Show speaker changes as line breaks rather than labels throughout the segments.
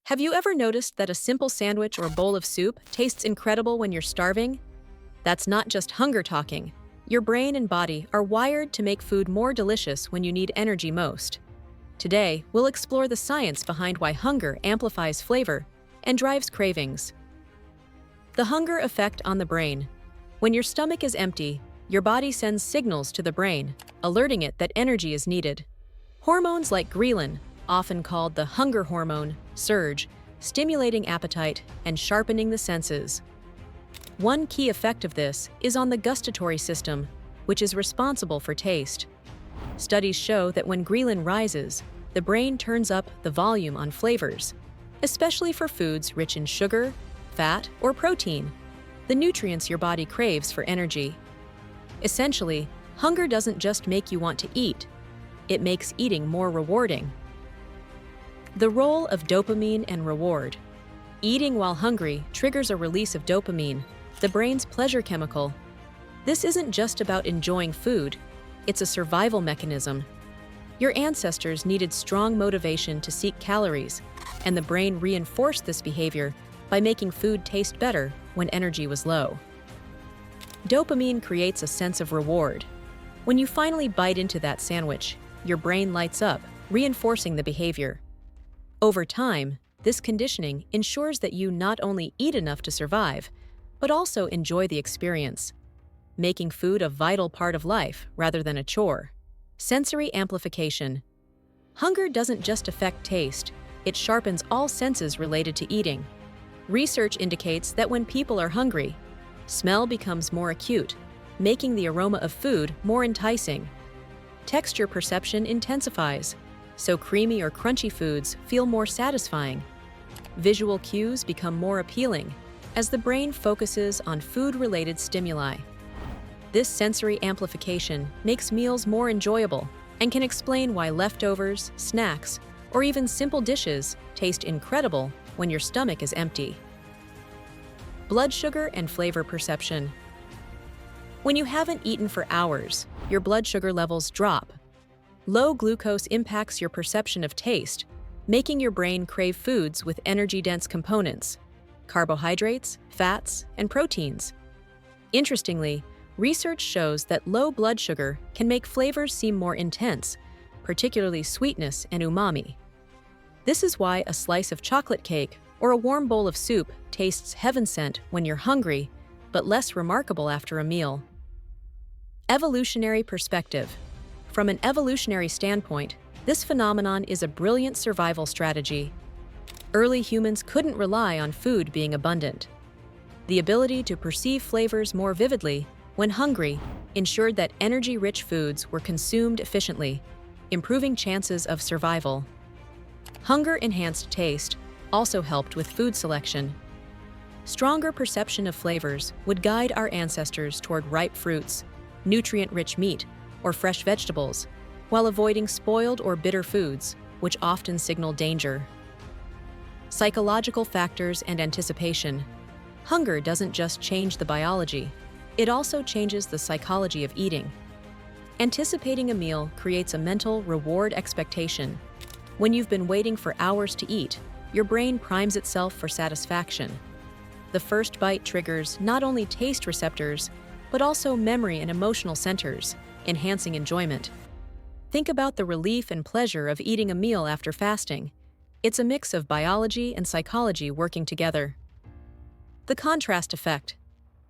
Have you ever noticed that a simple sandwich or bowl of soup tastes incredible when you're starving? That's not just hunger talking. Your brain and body are wired to make food more delicious when you need energy most. Today, we'll explore the science behind why hunger amplifies flavor and drives cravings. The hunger effect on the brain. When your stomach is empty, your body sends signals to the brain, alerting it that energy is needed. Hormones like ghrelin, often called the hunger hormone, surge, stimulating appetite and sharpening the senses. One key effect of this is on the gustatory system, which is responsible for taste. Studies show that when ghrelin rises, the brain turns up the volume on flavors, especially for foods rich in sugar, fat, or protein, the nutrients your body craves for energy. Essentially, hunger doesn't just make you want to eat, it makes eating more rewarding. The role of dopamine and reward. Eating while hungry triggers a release of dopamine, the brain's pleasure chemical. This isn't just about enjoying food, it's a survival mechanism. Your ancestors needed strong motivation to seek calories, and the brain reinforced this behavior by making food taste better when energy was low. Dopamine creates a sense of reward. When you finally bite into that sandwich, your brain lights up, reinforcing the behavior. Over time, this conditioning ensures that you not only eat enough to survive, but also enjoy the experience, making food a vital part of life rather than a chore. Sensory amplification. Hunger doesn't just affect taste, it sharpens all senses related to eating. Research indicates that when people are hungry, smell becomes more acute, making the aroma of food more enticing. Texture perception intensifies, so creamy or crunchy foods feel more satisfying. Visual cues become more appealing as the brain focuses on food-related stimuli. This sensory amplification makes meals more enjoyable and can explain why leftovers, snacks, or even simple dishes taste incredible when your stomach is empty. Blood sugar and flavor perception. When you haven't eaten for hours, your blood sugar levels drop. Low glucose impacts your perception of taste, making your brain crave foods with energy-dense components, carbohydrates, fats, and proteins. Interestingly, research shows that low blood sugar can make flavors seem more intense, particularly sweetness and umami. This is why a slice of chocolate cake or a warm bowl of soup tastes heaven-sent when you're hungry, but less remarkable after a meal. Evolutionary perspective. From an evolutionary standpoint, this phenomenon is a brilliant survival strategy. Early humans couldn't rely on food being abundant. The ability to perceive flavors more vividly when hungry ensured that energy-rich foods were consumed efficiently, improving chances of survival. Hunger-enhanced taste also helped with food selection. Stronger perception of flavors would guide our ancestors toward ripe fruits, nutrient-rich meat, or fresh vegetables, while avoiding spoiled or bitter foods, which often signal danger. Psychological factors and anticipation. Hunger doesn't just change the biology, it also changes the psychology of eating. Anticipating a meal creates a mental reward expectation. When you've been waiting for hours to eat, your brain primes itself for satisfaction. The first bite triggers not only taste receptors, but also memory and emotional centers, enhancing enjoyment. Think about the relief and pleasure of eating a meal after fasting. It's a mix of biology and psychology working together. The contrast effect.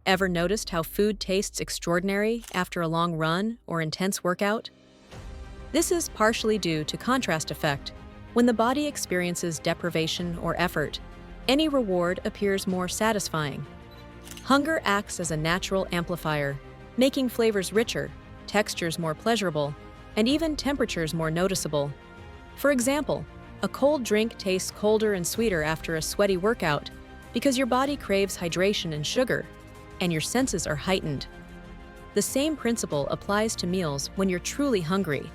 Ever noticed how food tastes extraordinary after a long run or intense workout? This is partially due to contrast effect. When the body experiences deprivation or effort, any reward appears more satisfying. Hunger acts as a natural amplifier, making flavors richer, textures more pleasurable, and even temperatures more noticeable. For example, a cold drink tastes colder and sweeter after a sweaty workout because your body craves hydration and sugar, and your senses are heightened. The same principle applies to meals when you're truly hungry.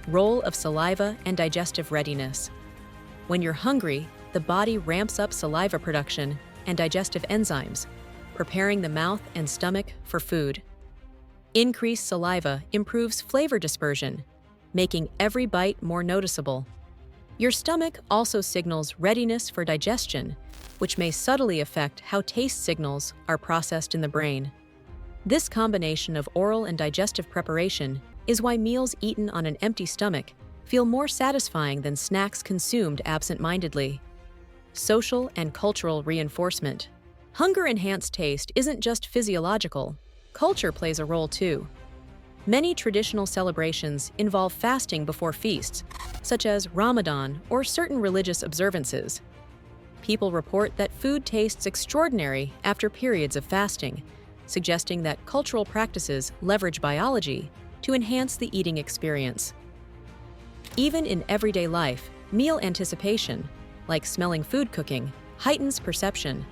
Role of saliva and digestive readiness. When you're hungry, the body ramps up saliva production and digestive enzymes, preparing the mouth and stomach for food. Increased saliva improves flavor dispersion, making every bite more noticeable. Your stomach also signals readiness for digestion, which may subtly affect how taste signals are processed in the brain. This combination of oral and digestive preparation is why meals eaten on an empty stomach feel more satisfying than snacks consumed absent-mindedly. Social and cultural reinforcement. Hunger-enhanced taste isn't just physiological. Culture plays a role too. Many traditional celebrations involve fasting before feasts, such as Ramadan or certain religious observances. People report that food tastes extraordinary after periods of fasting, suggesting that cultural practices leverage biology to enhance the eating experience. Even in everyday life, meal anticipation, like smelling food cooking, heightens perception.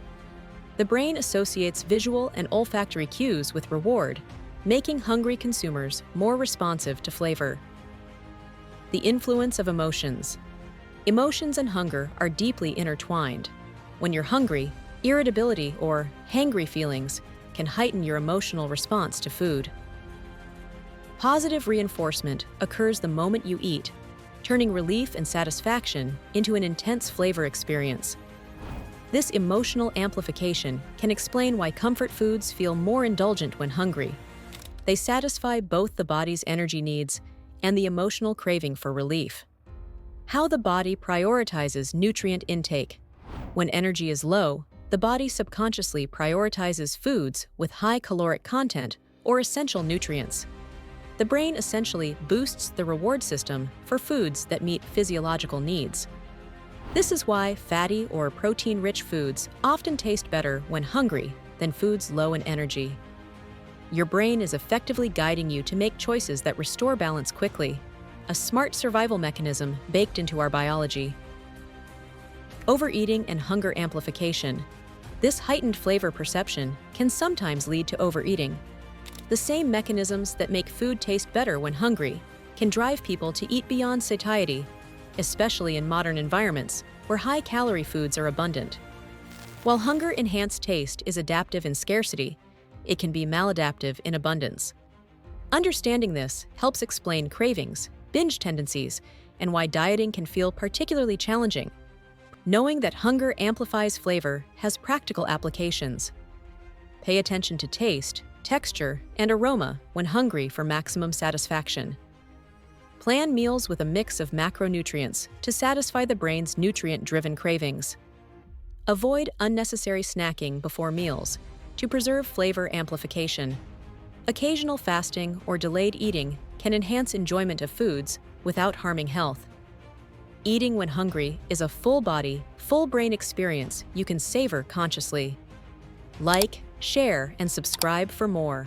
The brain associates visual and olfactory cues with reward, making hungry consumers more responsive to flavor. The influence of emotions. Emotions and hunger are deeply intertwined. When you're hungry, irritability or hangry feelings can heighten your emotional response to food. Positive reinforcement occurs the moment you eat, turning relief and satisfaction into an intense flavor experience. This emotional amplification can explain why comfort foods feel more indulgent when hungry. They satisfy both the body's energy needs and the emotional craving for relief. How the body prioritizes nutrient intake. When energy is low, the body subconsciously prioritizes foods with high caloric content or essential nutrients. The brain essentially boosts the reward system for foods that meet physiological needs. This is why fatty or protein-rich foods often taste better when hungry than foods low in energy. Your brain is effectively guiding you to make choices that restore balance quickly, a smart survival mechanism baked into our biology. Overeating and hunger amplification. This heightened flavor perception can sometimes lead to overeating. The same mechanisms that make food taste better when hungry can drive people to eat beyond satiety, especially in modern environments where high-calorie foods are abundant. While hunger-enhanced taste is adaptive in scarcity, it can be maladaptive in abundance. Understanding this helps explain cravings, binge tendencies, and why dieting can feel particularly challenging. Knowing that hunger amplifies flavor has practical applications. Pay attention to taste, texture, and aroma when hungry for maximum satisfaction. Plan meals with a mix of macronutrients to satisfy the brain's nutrient-driven cravings. Avoid unnecessary snacking before meals to preserve flavor amplification. Occasional fasting or delayed eating can enhance enjoyment of foods without harming health. Eating when hungry is a full-body, full-brain experience you can savor consciously. Like, share, and subscribe for more.